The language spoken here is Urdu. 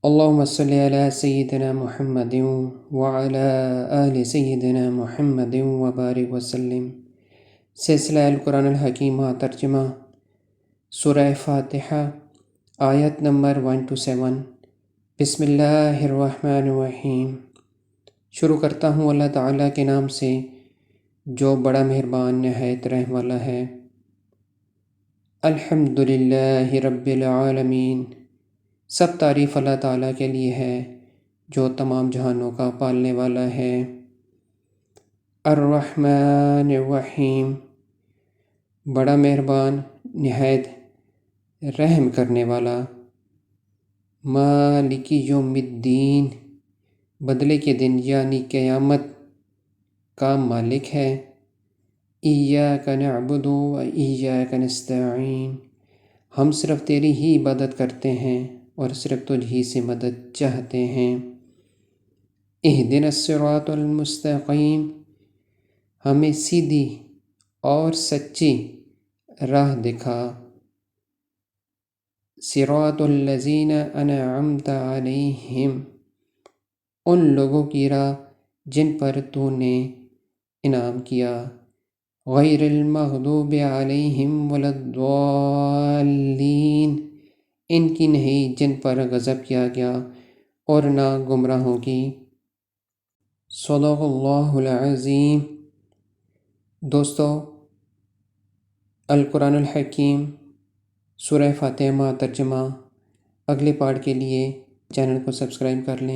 اللهم صل علی سیدنا محمد وعلی آل سیدنا محمد وبارک وسلم۔ سلسلہ القرآن الحکیم ترجمہ سورہ فاتحہ آیت نمبر 1 to 7۔ بسم اللہ الرحمن الرحیم۔ شروع کرتا ہوں اللہ تعالیٰ کے نام سے جو بڑا مہربان نہایت رحم والا ہے۔ الحمدللہ رب العالمین، سب تعریف اللہ تعالیٰ کے لیے ہے جو تمام جہانوں کا پالنے والا ہے۔ الرحمن الرحیم، بڑا مہربان نہایت رحم کرنے والا۔ مالک یوم الدین، بدلے کے دن یعنی قیامت کا مالک ہے۔ ایاک نعبد و ایاک نستعین، ہم صرف تیری ہی عبادت کرتے ہیں اور صرف تجھ ہی سے مدد چاہتے ہیں۔ اہدنا الصراط المستقیم، ہمیں سیدھی اور سچی راہ دکھا۔ صراط الذین انعمت علیہم، ان لوگوں کی راہ جن پر تو نے انعام کیا۔ غیر المغضوب علیہم ولا الضالین، ان کی نہیں جن پر غضب کیا گیا اور نہ گمراہوں کی۔ صدق اللہ العظیم۔ دوستو، القرآن الحکیم سورہ فاتحہ ترجمہ اگلے پارٹ کے لیے چینل کو سبسکرائب کر لیں۔